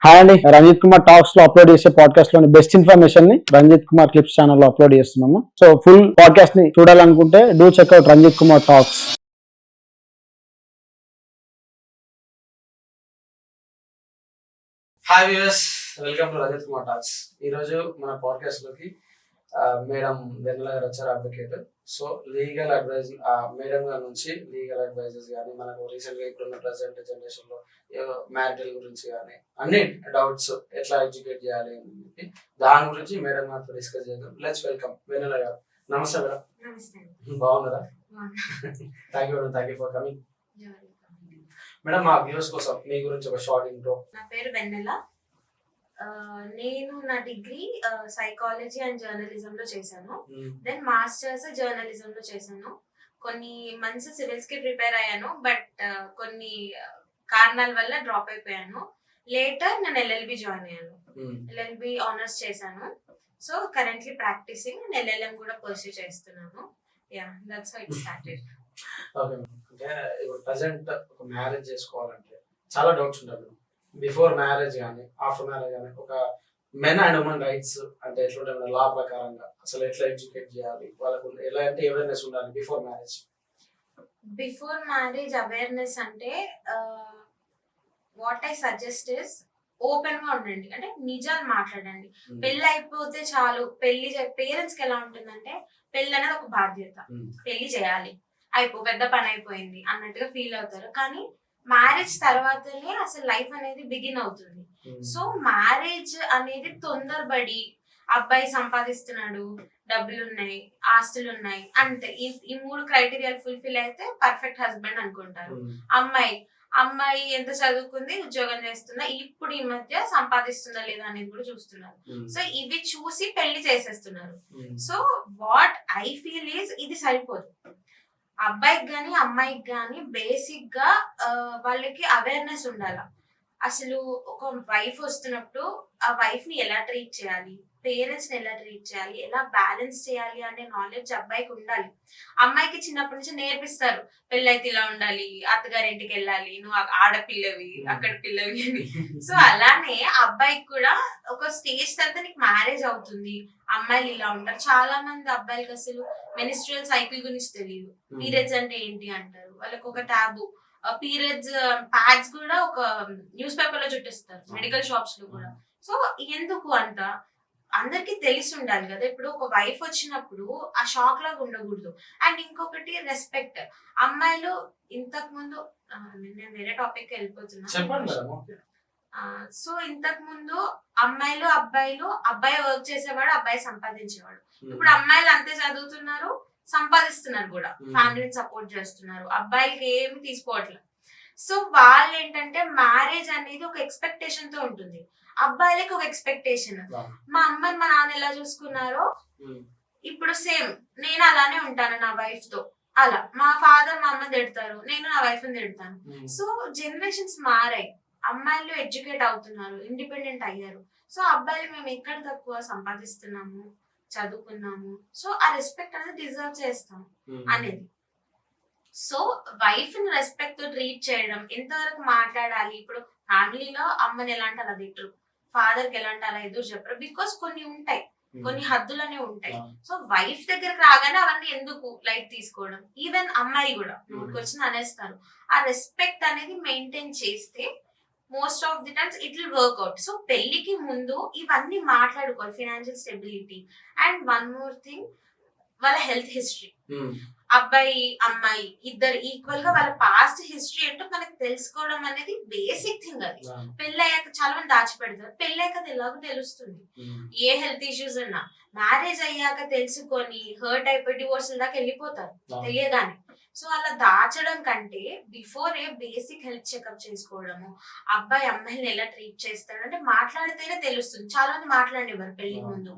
Hi అండి, Ranjith Kumar talks లో upload చేసే పాడ్కాస్ట్ లోని బెస్ట్ ఇన్ఫర్మేషన్ ని రంజిత్ కుమార్ క్లిప్స్ ఛానల్ లో అప్లోడ్ చేస్తున్నాము. సో ఫుల్ పాడ్కాస్ట్ ని చూడాలనుకుంటే do check out Ranjith Kumar talks. Hi viewers, welcome to Ranjith Kumar talks. ఈరోజు మన పాడ్కాస్ట్ లోకి మేడం వెన్నెల గారు వచ్చారు, advocate. So legal advice madam గారి నుంచి లీగల్ అడ్వైజెస్ కానీ, మనకు రీసెంట్ గా ఇప్పుడున్న ప్రజెంట్ జనరేషన్ లో మ్యారిటల్ గురించి కానీ అన్ని డౌట్స్ ఎట్లా ఎడ్యుకేట్ చేయాలి అని చెప్పి దాని గురించి మేడం గారితో డిస్కస్ చేద్దాం. లెట్స్ వెల్కమ్ వెన్నెల గారు. నమస్తే మేడం. బాగున్నారా? Thank you for coming madam. మా వ్యూవర్స్ కోసం మీ గురించి ఒక షార్ట్ ఇంట్రో. నా పేరు వెన్నెల. నేను నా డిగ్రీ సైకాలజీ అండ్ జర్నలిజం లో చేశాను. దెన్ మాస్టర్స్ జర్నలిజం లో చేశాను. కొన్ని మంత్స్ సివిల్స్ కి ప్రిపేర్ అయ్యాను, బట్ కొన్ని కారణాల వల్ల డ్రాప్ అయిపోయాను. లేటర్ నేను ఎల్ఎల్బి జాయిన్ అయ్యాను. ఎల్ఎల్బి ఆనర్స్ చేశాను. So currently practising and LLM కూడా పర్సూ చేస్తున్నాను. Yeah, that's how it started. Okay, అంటే ఇప్పుడు ప్రజెంట్ ఒక మ్యారేజ్ చేసుకోవాలంటే చాలా డౌట్స్ ఉంటాయి. బిఫోర్ మ్యారేజ్ కానీ ఆఫ్టర్ మ్యారేజ్ కానీ ఒక మెన్ అండ్ ఉమెన్ రైట్స్ అంటే ఎట్లుంటాయి లా ప్రకారంగా, అసలు ఎట్లా ఎడ్యుకేట్ చేయాలి వాళ్ళకు, ఎలా అంటే అవేర్నెస్ ఉండాలి before marriage? Before marriage awareness అంటే what I suggest is open గా ఉండండి, అంటే నిజాలు మాట్లాడండి. పెళ్లి అయిపోతే చాలు. పేరెంట్స్ కి ఎలా ఉంటుందంటే పెళ్లి అనేది ఒక బాధ్యత, పెళ్లి చేయాలి, పెద్ద పని అయిపోయింది అన్నట్టుగా ఫీల్ అవుతారు. కానీ మ్యారేజ్ తర్వాతనే అసలు లైఫ్ అనేది బిగిన్ అవుతుంది. సో మ్యారేజ్ అనేది తొందరపడి అబ్బాయి సంపాదిస్తున్నాడు, డబ్బులు ఉన్నాయి, ఆస్తులు ఉన్నాయి, అంతే ఈ 3 క్రైటీరియాలు ఫుల్ఫిల్ అయితే పర్ఫెక్ట్ హస్బెండ్ అనుకుంటారు. అమ్మాయి ఎంత చదువుకుంది, ఉద్యోగం చేస్తుందా, ఇప్పుడు ఈ మధ్య సంపాదిస్తుందా లేదా అనేది కూడా చూస్తున్నారు. సో ఇవి చూసి పెళ్లి చేసేస్తున్నారు. So what I feel is ఇది సరిపోదు. అబ్బాయికి గాని అమ్మాయికి గాని బేసిక్ గా వాళ్ళకి అవేర్నెస్ ఉండాలి. అసలు ఒక వైఫ్ వస్తున్నప్పుడు ఆ వైఫ్ ని ఎలా ట్రీట్ చేయాలి, పేరెంట్స్ ని ఎలా ట్రీట్ చేయాలి, ఎలా బ్యాలెన్స్ చేయాలి అనే నాలెడ్జ్ అబ్బాయికి ఉండాలి. అమ్మాయికి చిన్నప్పటి నుంచి నేర్పిస్తారు, పెళ్ళైతే ఇలా ఉండాలి, అత్తగారింటికి వెళ్ళాలి, నువ్వు ఆడపిల్లవి, అక్కడ పిల్లవి అని. సో అలానే అబ్బాయికి కూడా ఒక స్టేజ్ తర్వాత నీకు మ్యారేజ్ అవుతుంది, అమ్మాయిలు ఇలా ఉంటారు. చాలా మంది అబ్బాయిలకి అసలు మెనిస్ట్రువల్ సైకిల్ గురించి తెలియదు. పీరియడ్స్ అంటే ఏంటి అంటారు, వాళ్ళకి ఒక టాబు. పీరియడ్స్ ప్యాడ్స్ కూడా ఒక న్యూస్ పేపర్ లో చుట్టిస్తారు, మెడికల్ షాప్స్ లో కూడా. సో ఎందుకు అంత అందరికి తెలిసి ఉండాలి కదా. ఇప్పుడు ఒక వైఫ్ వచ్చినప్పుడు ఆ షాక్ లాగా ఉండకూడదు. అండ్ ఇంకొకటి రెస్పెక్ట్. అమ్మాయిలు ఇంతకు ముందు నేను వేరే టాపిక్ వెళ్ళిపోతున్నా. సో ఇంతకు ముందు అమ్మాయిలు అబ్బాయిలు, అబ్బాయి వర్క్ చేసేవాడు, అబ్బాయి సంపాదించేవాడు. ఇప్పుడు అమ్మాయిలు అంతే చదువుతున్నారు, సంపాదిస్తున్నారు కూడా, ఫ్యామిలీని సపోర్ట్ చేస్తున్నారు, అబ్బాయిలకి ఏమి తీసుకోవట్లేదు. సో వాళ్ళు ఏంటంటే మ్యారేజ్ అనేది ఒక ఎక్స్పెక్టేషన్ తో ఉంటుంది. అబ్బాయిలకి ఒక ఎక్స్పెక్టేషన్, మా అమ్మని మా నాన్న ఎలా చూసుకున్నారో ఇప్పుడు సేమ్ నేను అలానే ఉంటాను నా వైఫ్ తో. అలా మా ఫాదర్ మా అమ్మని తిడతారు, నేను నా వైఫ్ ని తిడతాను. సో జనరేషన్స్ మారాయి, అమ్మాయిలు ఎడ్యుకేట్ అవుతున్నారు, ఇండిపెండెంట్ అయ్యారు. సో అబ్బాయిలు మేము ఎక్కడ తక్కువ సంపాదిస్తున్నాము, చదువుకున్నాము, సో ఆ రెస్పెక్ట్ అనేది డిజర్వ్ చేస్తాం అనేది. సో వైఫ్ ని రెస్పెక్ట్ తో ట్రీట్ చేయడం, ఎంతవరకు మాట్లాడాలి. ఇప్పుడు ఫ్యామిలీలో అమ్మని ఎలా అంటే అలా తిట్టరు, ఫాదర్ కి ఎలా అంటే అలా ఎదురు చెప్పరు. బికాస్ కొన్ని ఉంటాయి, కొన్ని హద్దులనే ఉంటాయి. సో వైఫ్ దగ్గరకు రాగానే అవన్నీ ఎందుకు లైట్ తీసుకోవడం. ఈవెన్ అమ్మాయి కూడా నోటికి వచ్చిన అనేస్తారు. ఆ రెస్పెక్ట్ అనేది మెయింటైన్ చేస్తే most of the times it will work out. So పెళ్లికి ముందు ఇవన్నీ మాట్లాడుకోవాలి, financial stability. And one more thing, వాళ్ళ హెల్త్ హిస్టరీ. అబ్బాయి అమ్మాయి ఇద్దరు ఈక్వల్ గా వాళ్ళ పాస్ట్ హిస్టరీ ఏంటో మనకు తెలుసుకోవడం అనేది బేసిక్ థింగ్. అది పెళ్ళయ్యాక చాలా మంది దాచిపెడతారు, పెళ్ళయ్యాక ఎలాగో తెలుస్తుంది ఏ హెల్త్ ఇష్యూస్ ఉన్నా. మ్యారేజ్ అయ్యాక తెలుసుకొని హర్ట్ అయిపోయి డివోర్స్ దాకా వెళ్ళిపోతారు తెలియగానే. సో అలా దాచడం కంటే బిఫోర్ బేసిక్ హెల్త్ చెకప్ చేసుకోవడము, అబ్బాయి అమ్మాయిని ఎలా ట్రీట్ చేస్తాడు అంటే మాట్లాడితేనే తెలుస్తుంది. చాలా మంది మాట్లాడివ్వరు పెళ్లి ముందు,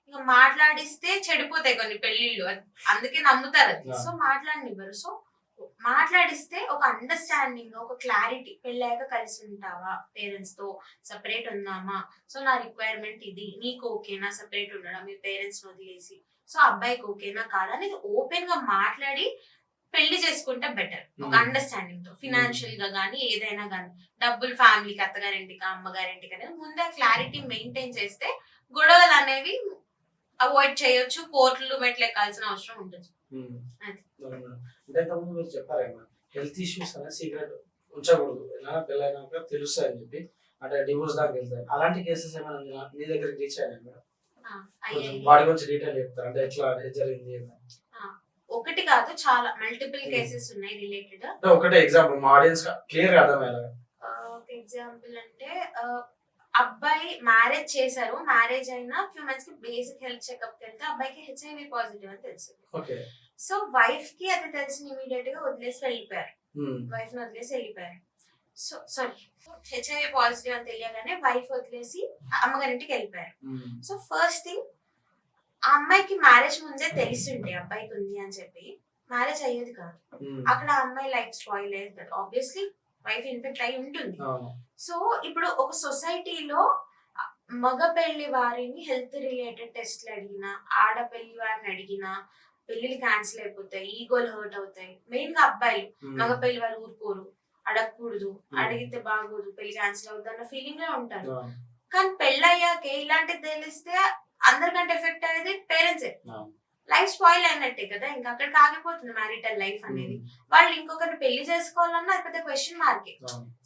ఇక మాట్లాడిస్తే చెడిపోతాయి కొన్ని పెళ్లిళ్ళు, అందుకే నమ్ముతారు అది. సో మాట్లాడినివ్వరు. సో మాట్లాడిస్తే ఒక అండర్స్టాండింగ్, ఒక క్లారిటీ, పెళ్ళాక కలిసి ఉంటావా, పేరెంట్స్ తో సెపరేట్ ఉందామా, సో నా రిక్వైర్మెంట్ ఇది, నీకు ఓకేనా సెపరేట్ ఉండడం మీ పేరెంట్స్ వదిలేసి, సో అబ్బాయికి ఓకేనా కాదా అనేది ఓపెన్ గా మాట్లాడి పెళ్లి చేసుకుంటే బెటర్, ఒక Hmm. అండర్స్టాండింగ్ తో, ఫినాన్షియల్ గా గానీ ఏదైనా గానీ, డబ్బులు ఫ్యామిలీకి అత్తగారింటికి అమ్మగారింటికి అనేది ముందే క్లారిటీ మెయింటైన్ చేస్తే గొడవలు అనేవి అవాయిడ్ చేయొచ్చు, కోర్టులు మెట్లు ఎక్కాల్సిన అవసరం ఉంటుంది. అది. అంటే ఇంతకుముందు మీరు చెప్పారేమో హెల్త్ ఇష్యూస్ అనేది సీక్రెట్ ఉంచకూడదు, ఎలా పెళ్ళైనాక తెలుస్తాయి అని చెప్పి, అంటే డివోర్స్ దాకా వెళ్తాయి. అలాంటి కేసెస్ ఏమైనా మీ దగ్గరికి రీచ్ అయినాయి మేడం? అయ్యాయి. వాటి గురించి డీటెయిల్ చెప్తారు, అంటే ఎట్లా జరిగింది అని. ఒకటి కాదు, చాలా మల్టిపుల్ కేసెస్ ఉన్నాయి రిలేటెడ్. అంటే ఒకటే ఎగ్జాంపుల్ మా ఆడియన్స్ క్లియర్ గా అర్థమయ్యేలా. ఒక ఎగ్జాంపుల్ అంటే అబ్బాయి మ్యారేజ్ చేశారు, మ్యారేజ్ అయిన ఫ్యూ మంత్స్ కి బేసిక్ హెల్త్ చెకప్ వెళ్తే అబ్బాయికి హెచ్ఐవి పాజిటివ్ అని తెలిసింది. ఓకే. సో వైఫ్ కి అది తెలిసిన ఇమీడియట్ గా వదిలేసి వెళ్ళిపోయారు, వైఫ్ ని వదిలేసి వెళ్ళిపోయారు. సో సారీ, హెచ్ఐవి పాజిటివ్ అని తెలియగానే వైఫ్ వదిలేసి అమ్మగారింటికి వెళ్ళిపోయారు. సో ఫస్ట్ థింగ్, ఆ అమ్మాయికి మ్యారేజ్ ముందే తెలిసిండే అబ్బాయికి ఉంది అని చెప్పి మ్యారేజ్ అయ్యేది కాదు. అక్కడ ఆ అమ్మాయి లైఫ్ స్పాయిల్ అయ్యేది కదా, ఆబ్వియస్లీ వైఫ్ ఇన్ఫెక్ట్ అయి ఉంటుంది. సో ఇప్పుడు ఒక సొసైటీలో మగ పెళ్లి వారిని హెల్త్ రిలేటెడ్ టెస్ట్లు అడిగినా, ఆడపెళ్లి వారిని అడిగినా పెళ్లిలు క్యాన్సిల్ అయిపోతాయి, ఈగోలు హర్ట్ అవుతాయి. మెయిన్ గా అబ్బాయిలు మగ పెళ్లి వారు ఊరుకోరు, అడగకూడదు, అడిగితే బాగోదు, పెళ్లి క్యాన్సిల్ అవుతుంది అన్న ఫీలింగ్ లో ఉంటారు. కానీ పెళ్ళయ్యాకే ఇలాంటిది తెలిస్తే అందరికంటే ఎఫెక్ట్ అయ్యేది పేరెంట్సే. లైఫ్ స్పాయిల్ అయినట్టే కదా, ఇంకా అక్కడికి ఆగిపోతుంది మ్యారిటల్ లైఫ్ అనేది. వాళ్ళు ఇంకొకరిని పెళ్లి చేసుకోవాలన్నా అది పెద్ద క్వశ్చన్ మార్కే.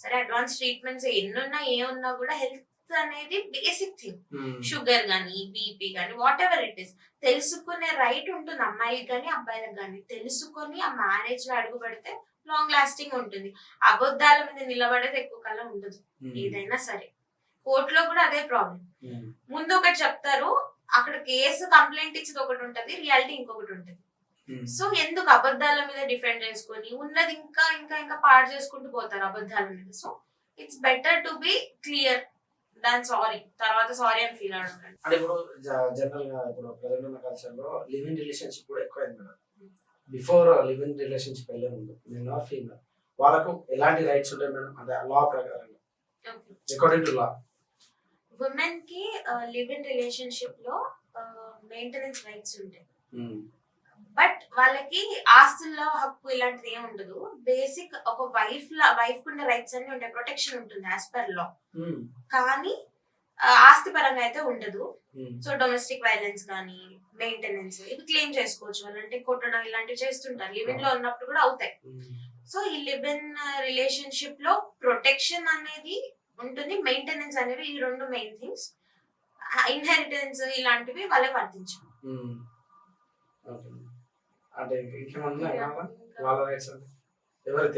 సరే అడ్వాన్స్ ట్రీట్మెంట్స్ ఎన్నున్నా ఏమున్నా కూడా హెల్త్ అనేది బేసిక్ థింగ్. షుగర్ గానీ, బీపీ గానీ, వాట్ ఎవర్ ఇట్ ఇస్, తెలుసుకునే రైట్ ఉంటుంది అమ్మాయికి గానీ అబ్బాయిలకు గానీ. తెలుసుకొని ఆ మ్యారేజ్ లో అడుగు పెడితే లాంగ్ లాస్టింగ్ ఉంటుంది. అబద్ధాల మీద నిలబడేది ఎక్కువ కాలం ఉండదు ఏదైనా సరే. కోర్టులో కూడా అదే ప్రాబ్లం. ముందు ఒకటి చెప్తారు, అక్కడ కేసు కంప్లైంట్ ఇచ్చేది ఒకటి ఉంటది, రియాలిటీ ఇంకొకటి ఉంటది. సో ఎందుకు అబద్ధాల మీద డిఫెండ్ చేసుకొని ఉన్నది ఇంకా ఇంకా ఇంకా పాడు చేసుకుంటూ పోతారు అబద్ధాల మీద. So it's better to be clear దాని సారీ, తర్వాత సారీ అని ఫీల్ అవ్వడం. అంటే ఇప్పుడు జనరల్ గా ఇప్పుడు ప్రజెంట్ ఉన్న కల్చర్ లో లివ్ ఇన్ రిలేషన్షిప్ కూడా ఎక్కువైంది madam. Before live in relationship వెళ్ళే ముందు మెన్ ఆర్ ఫీమేల్ వాళ్ళకు ఎలాంటి రైట్స్ ఉంటాయి మేడం, అంటే లా ప్రకారంగా అకార్డింగ్ టు లా? ఉమెన్ కి లివ్ ఇన్ రిలేషన్షిప్ లో మెయింటెనెన్స్ రైట్స్ ఉంటాయి, బట్ వాళ్ళకి ఆస్తుల్లో హక్కు ఇలాంటిది ఏమి ఉండదు. బేసిక్ ఒక వైఫ్ ఉన్న రైట్స్ అన్ని ఉంటాయి, ప్రొటెక్షన్ ఉంటుంది యాజ్ పర్ లా. కానీ ఆస్తి పరంగా అయితే ఉండదు. సో డొమెస్టిక్ వైలెన్స్ కానీ మెయింటెనెన్స్ ఇవి క్లెయిమ్ చేసుకోవచ్చు. వాళ్ళంటే కొట్టడం ఇలాంటివి చేస్తుంటారు, లివ్ ఇన్ లో ఉన్నప్పుడు కూడా అవుతాయి. సో ఈ లివ్ ఇన్ రిలేషన్షిప్ లో ప్రొటెక్షన్ అనేది ఉంటుంది, మెయింటెనెన్స్ అనేవి ఈ రెండు మెయిన్ థింగ్స్. ఇన్హెరిటెన్స్ ఇలాంటివి వాళ్ళకి వర్తించవు. అంటే ఇంకేమన్నా వాళ్ళ రైట్స్ అంటే ఎవరికి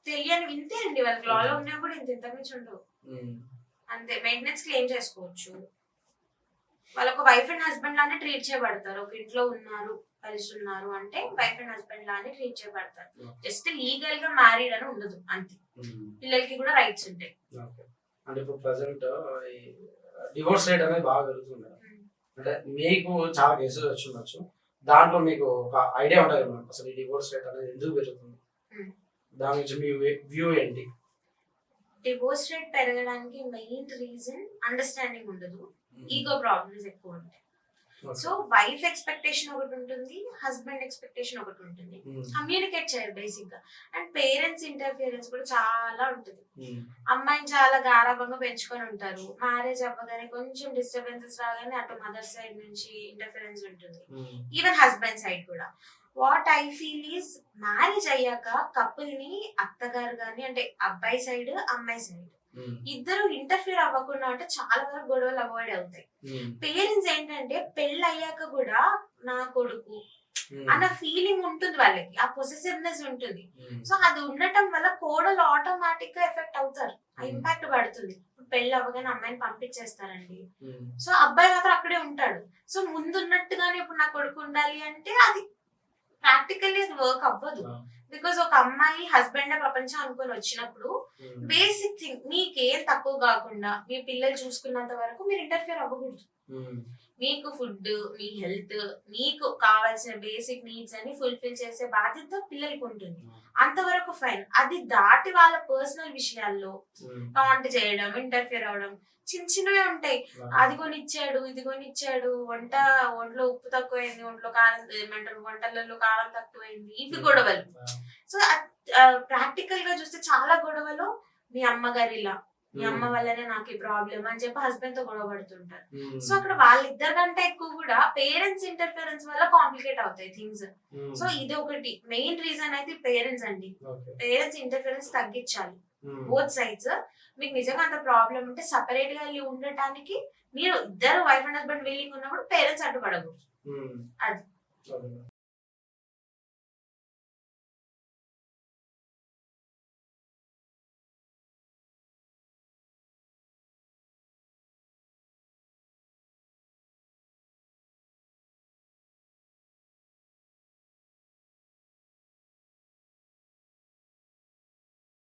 తెలియని వింతే అండి, వాళ్ళకి లాలో ఉన్నా కూడా ఇంతకు మించి ఉండవు. అంతే, మెయింటెనెన్స్ క్లెయిమ్ చేసుకోవచ్చు. వాళ్ళొక వైఫ్ అండ్ హస్బెండ్ లానే ట్రీట్ చేయబడతారు. ఒక ఇంట్లో ఉన్నారు, కలిసి ఉన్నారు అంటే వైఫ్ అండ్ హస్బెండ్ లానే ట్రీట్ చేయబడతారు. జస్ట్ లీగల్ గా మ్యారీడ్ అని ఉండదు అంతే. పిల్లలకి కూడా రైట్స్ ఉంటాయి. అంటే ఇప్పుడు ప్రెసెంట్ డివోర్స్ రేట్ అనేది బాగా పెరుగుతుంది. అంటే మీకు చాలా కేసులు వచ్చి ఉండొచ్చు, దాంట్లో మీకు ఒక ఐడియా ఉంటుంది కదా అసలు ఈ డివోర్స్ రేట్ అనేది ఎందుకు పెరుగుతుంది, దాని నుంచి మీ వ్యూ ఏంటి? డివోర్స్ రేట్ పెరగడానికి మెయిన్ రీజన్ అండర్స్టాండింగ్ ఉండదు, ఈగో ప్రాబ్లమ్స్ ఎక్కువ ఉంటాయి. సో వైఫ్ ఎక్స్పెక్టేషన్ ఒకటి ఉంటుంది, హస్బెండ్ ఎక్స్పెక్టేషన్ ఒకటి ఉంటుంది, కమ్యూనికేట్ చేయరు బేసిక్ గా. అండ్ పేరెంట్స్ ఇంటర్ఫియరెన్స్ కూడా చాలా ఉంటుంది. అమ్మాయిని చాలా గారాభంగా పెంచుకొని ఉంటారు, మ్యారేజ్ అవ్వగానే కొంచెం డిస్టర్బెన్సెస్ రాగానే అటు మదర్ సైడ్ నుంచి ఇంటర్ఫియరెన్స్ ఉంటుంది, ఈవెన్ హస్బెండ్ సైడ్ కూడా. What I feel is, marriage అయ్యాక కపుల్ ని అత్తగారు గాని, అంటే అబ్బాయి సైడ్ అమ్మాయి సైడ్ ఇద్దరు ఇంటర్ఫియర్ అవ్వకుండా అంటే చాలా వరకు గొడవలు అవాయిడ్ అవుతాయి. పేరెంట్స్ ఏంటంటే పెళ్ళి అయ్యాక కూడా నా కొడుకు అన్న ఫీలింగ్ ఉంటుంది వాళ్ళకి, ఆ పొసెసివ్నెస్ ఉంటుంది. సో అది ఉండటం వల్ల కోడలు ఆటోమేటిక్ గా ఎఫెక్ట్ అవుతారు, ఆ ఇంపాక్ట్ పడుతుంది. పెళ్లి అవ్వగానే అమ్మాయిని పంపించేస్తారండి, సో అబ్బాయి మాత్రం అక్కడే ఉంటాడు. సో ముందున్నట్టుగానే ఇప్పుడు నా కొడుకు ఉండాలి అంటే అది ప్రాక్టికల్లీ అది వర్క్ అవ్వదు. బికాస్ ఒక అమ్మాయి హస్బెండ్ ప్రపంచం అనుకొని వచ్చినప్పుడు బేసిక్ థింగ్, మీకేం తక్కువ కాకుండా మీ పిల్లలు చూసుకున్నంత వరకు మీరు ఇంటర్ఫియర్ అవ్వకూడదు. మీకు ఫుడ్, మీ హెల్త్, మీకు కావాల్సిన బేసిక్ నీడ్స్ అని ఫుల్ఫిల్ చేసే బాధ్యత పిల్లలకి ఉంటుంది. అంతవరకు ఫైన్. అది దాటి వాళ్ళ పర్సనల్ విషయాల్లో కాంట్ చేయడం, ఇంటర్ఫియర్ అవడం చిన్న చిన్నవే ఉంటాయి. అది కొనిచ్చాడు, ఇది కొనిచ్చాడు, ఒంట్లో ఉప్పు తక్కువైంది, ఒంట్లో కారం ఏమంటారు, వంటలలో కారం తక్కువైంది, ఇవి గొడవలు. సో ప్రాక్టికల్ గా చూస్తే చాలా గొడవలు మీ అమ్మగారు ఇలా, మీ అమ్మ వల్లనే నాకు ఈ ప్రాబ్లం అని చెప్పి హస్బెండ్ తో గొడవ పడుతుంటారు. సో అక్కడ వాళ్ళిద్దరి కంటే ఎక్కువ కూడా పేరెంట్స్ ఇంటర్ఫిరెన్స్ వల్ల కాంప్లికేట్ అవుతాయి థింగ్స్. సో ఇది ఒకటి మెయిన్ రీజన్ అయితే పేరెంట్స్ అండి. పేరెంట్స్ ఇంటర్ఫిరెన్స్ తగ్గించాలి బోత్ సైడ్స్. మీకు నిజంగా అంత ప్రాబ్లం ఉంటే సపరేట్ గా వెళ్ళి ఉండటానికి మీరు ఇద్దరు వైఫ్ అండ్ హస్బెండ్ విల్లింగ్ ఉన్నప్పుడు పేరెంట్స్ అడ్డుపడకూడదు. అది